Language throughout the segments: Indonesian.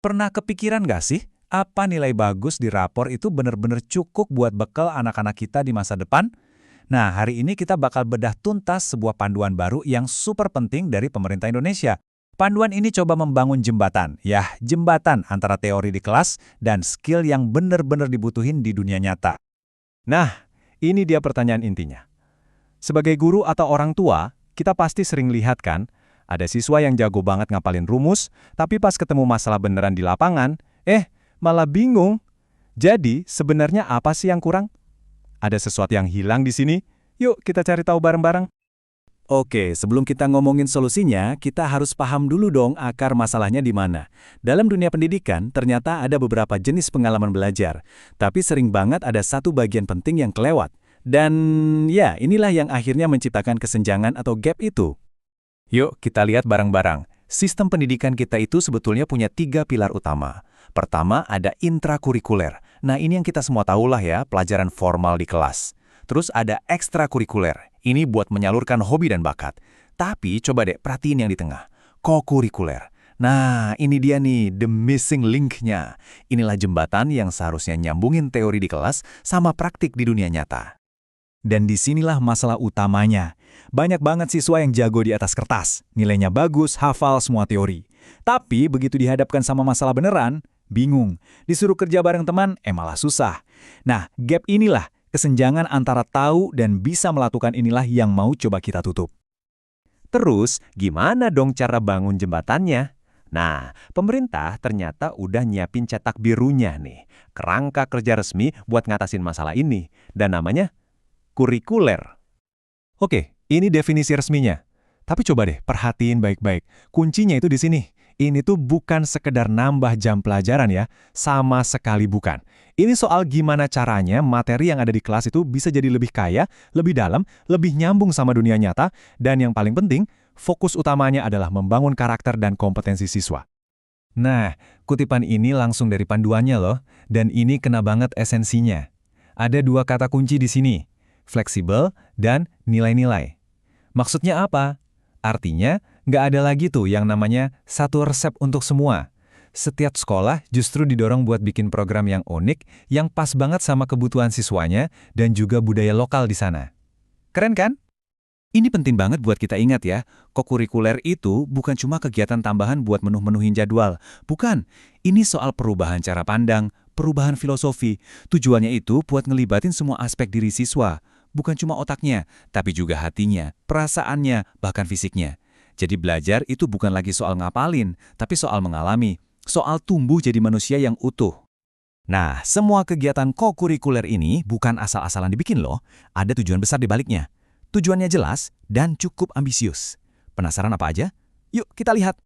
Pernah kepikiran nggak sih, apa nilai bagus di rapor itu benar-benar cukup buat bekal anak-anak kita di masa depan? Nah, hari ini kita bakal bedah tuntas sebuah panduan baru yang super penting dari pemerintah Indonesia. Panduan ini coba membangun jembatan, jembatan antara teori di kelas dan skill yang benar-benar dibutuhin di dunia nyata. Nah, ini dia pertanyaan intinya. Sebagai guru atau orang tua, kita pasti sering lihat kan, ada siswa yang jago banget ngapalin rumus, tapi pas ketemu masalah beneran di lapangan, malah bingung. Jadi, sebenarnya apa sih yang kurang? Ada sesuatu yang hilang di sini? Yuk kita cari tahu bareng-bareng. Oke, sebelum kita ngomongin solusinya, kita harus paham dulu dong akar masalahnya di mana. Dalam dunia pendidikan, ternyata ada beberapa jenis pengalaman belajar, tapi sering banget ada satu bagian penting yang kelewat. Dan ya, inilah yang akhirnya menciptakan kesenjangan atau gap itu. Yuk kita lihat bareng-bareng. Sistem pendidikan kita itu sebetulnya punya 3 pilar utama. Pertama ada intrakurikuler. Nah ini yang kita semua tahulah ya, pelajaran formal di kelas. Terus ada ekstrakurikuler. Ini buat menyalurkan hobi dan bakat. Tapi coba deh perhatiin yang di tengah. Kokurikuler. Nah ini dia nih, the missing link-nya. Inilah jembatan yang seharusnya nyambungin teori di kelas sama praktik di dunia nyata. Dan disinilah masalah utamanya. Banyak banget siswa yang jago di atas kertas. Nilainya bagus, hafal semua teori. Tapi begitu dihadapkan sama masalah beneran, bingung. Disuruh kerja bareng teman, malah susah. Nah, gap inilah, kesenjangan antara tahu dan bisa melakukan inilah yang mau coba kita tutup. Terus, gimana dong cara bangun jembatannya? Nah, pemerintah ternyata udah nyiapin cetak birunya nih. Kerangka kerja resmi buat ngatasin masalah ini. Dan namanya kurikuler. Oke, ini definisi resminya. Tapi coba deh, perhatiin baik-baik. Kuncinya itu di sini. Ini tuh bukan sekedar nambah jam pelajaran ya, sama sekali bukan. Ini soal gimana caranya materi yang ada di kelas itu bisa jadi lebih kaya, lebih dalam, lebih nyambung sama dunia nyata, dan yang paling penting, fokus utamanya adalah membangun karakter dan kompetensi siswa. Nah, kutipan ini langsung dari panduannya loh, dan ini kena banget esensinya. Ada 2 kata kunci di sini, fleksibel dan nilai-nilai. Maksudnya apa? Artinya, nggak ada lagi tuh yang namanya satu resep untuk semua. Setiap sekolah justru didorong buat bikin program yang unik, yang pas banget sama kebutuhan siswanya, dan juga budaya lokal di sana. Keren kan? Ini penting banget buat kita ingat ya, kokurikuler itu bukan cuma kegiatan tambahan buat menuhin jadwal. Bukan, ini soal perubahan cara pandang, perubahan filosofi. Tujuannya itu buat ngelibatin semua aspek diri siswa. Bukan cuma otaknya, tapi juga hatinya, perasaannya, bahkan fisiknya. Jadi belajar itu bukan lagi soal ngapalin, tapi soal mengalami, soal tumbuh jadi manusia yang utuh. Nah, semua kegiatan kokurikuler ini bukan asal-asalan dibikin loh, ada tujuan besar di baliknya. Tujuannya jelas dan cukup ambisius. Penasaran apa aja? Yuk kita lihat.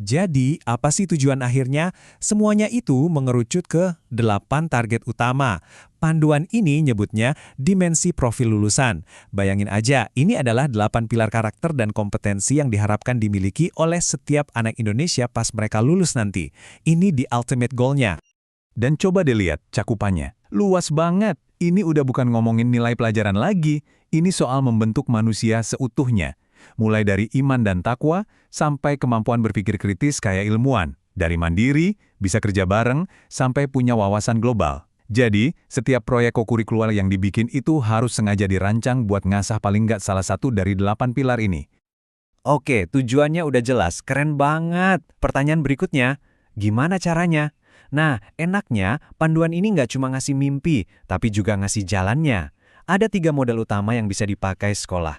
Jadi, apa sih tujuan akhirnya? Semuanya itu mengerucut ke 8 target utama. Panduan ini nyebutnya dimensi profil lulusan. Bayangin aja, ini adalah 8 pilar karakter dan kompetensi yang diharapkan dimiliki oleh setiap anak Indonesia pas mereka lulus nanti. Ini the ultimate goal-nya. Dan coba dilihat cakupannya. Luas banget. Ini udah bukan ngomongin nilai pelajaran lagi. Ini soal membentuk manusia seutuhnya. Mulai dari iman dan takwa, sampai kemampuan berpikir kritis kayak ilmuwan. Dari mandiri, bisa kerja bareng, sampai punya wawasan global. Jadi, setiap proyek kokurikuler yang dibikin itu harus sengaja dirancang buat ngasah paling nggak salah satu dari 8 pilar ini. Oke, tujuannya udah jelas, keren banget. Pertanyaan berikutnya, gimana caranya? Nah, enaknya, panduan ini nggak cuma ngasih mimpi, tapi juga ngasih jalannya. Ada 3 model utama yang bisa dipakai sekolah.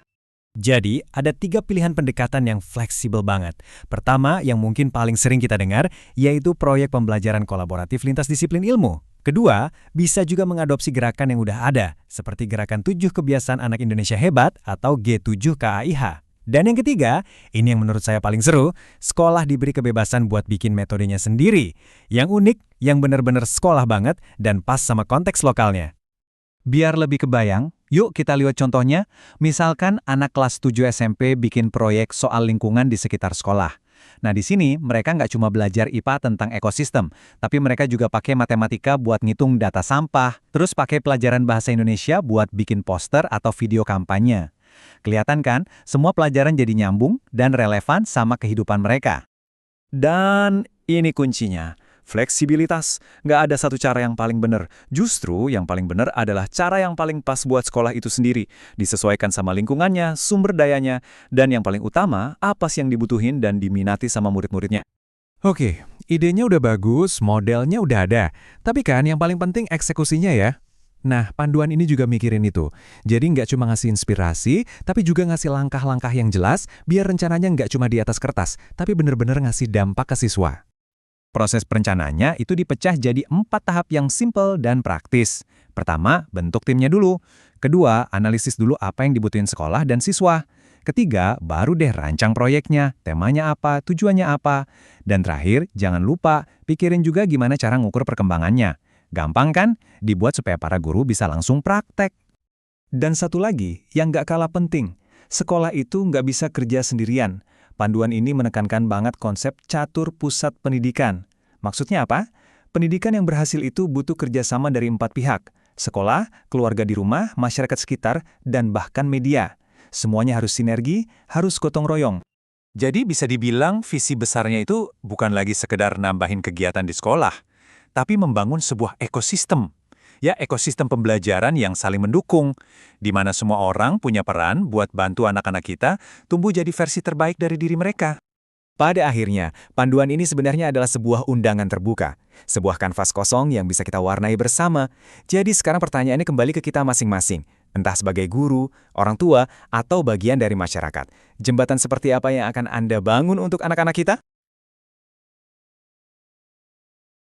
Jadi, ada 3 pilihan pendekatan yang fleksibel banget. Pertama, yang mungkin paling sering kita dengar, yaitu proyek pembelajaran kolaboratif lintas disiplin ilmu. Kedua, bisa juga mengadopsi gerakan yang udah ada, seperti gerakan 7 kebiasaan anak Indonesia hebat atau G7 KAIH. Dan yang ketiga, ini yang menurut saya paling seru, sekolah diberi kebebasan buat bikin metodenya sendiri. Yang unik, yang benar-benar sekolah banget, dan pas sama konteks lokalnya. Biar lebih kebayang, yuk kita lihat contohnya. Misalkan anak kelas 7 SMP bikin proyek soal lingkungan di sekitar sekolah. Nah di sini mereka nggak cuma belajar IPA tentang ekosistem, tapi mereka juga pakai matematika buat ngitung data sampah, terus pakai pelajaran bahasa Indonesia buat bikin poster atau video kampanye. Kelihatan kan, semua pelajaran jadi nyambung dan relevan sama kehidupan mereka. Dan ini kuncinya. Fleksibilitas, nggak ada satu cara yang paling benar. Justru yang paling benar adalah cara yang paling pas buat sekolah itu sendiri. Disesuaikan sama lingkungannya, sumber dayanya, dan yang paling utama, apa sih yang dibutuhin dan diminati sama murid-muridnya. Oke, idenya udah bagus, modelnya udah ada. Tapi kan yang paling penting eksekusinya ya. Nah, panduan ini juga mikirin itu. Jadi nggak cuma ngasih inspirasi, tapi juga ngasih langkah-langkah yang jelas, biar rencananya nggak cuma di atas kertas, tapi bener-bener ngasih dampak ke siswa. Proses perencanaannya itu dipecah jadi 4 tahap yang simple dan praktis. Pertama, bentuk timnya dulu. Kedua, analisis dulu apa yang dibutuhin sekolah dan siswa. Ketiga, baru deh rancang proyeknya, temanya apa, tujuannya apa. Dan terakhir, jangan lupa pikirin juga gimana cara ngukur perkembangannya. Gampang kan? Dibuat supaya para guru bisa langsung praktek. Dan satu lagi, yang nggak kalah penting, sekolah itu nggak bisa kerja sendirian. Panduan ini menekankan banget konsep catur pusat pendidikan. Maksudnya apa? Pendidikan yang berhasil itu butuh kerjasama dari 4 pihak. Sekolah, keluarga di rumah, masyarakat sekitar, dan bahkan media. Semuanya harus sinergi, harus gotong royong. Jadi bisa dibilang visi besarnya itu bukan lagi sekedar nambahin kegiatan di sekolah, tapi membangun sebuah ekosistem. Ya, ekosistem pembelajaran yang saling mendukung, di mana semua orang punya peran buat bantu anak-anak kita tumbuh jadi versi terbaik dari diri mereka. Pada akhirnya, panduan ini sebenarnya adalah sebuah undangan terbuka. Sebuah kanvas kosong yang bisa kita warnai bersama. Jadi sekarang pertanyaannya kembali ke kita masing-masing. Entah sebagai guru, orang tua, atau bagian dari masyarakat. Jembatan seperti apa yang akan Anda bangun untuk anak-anak kita?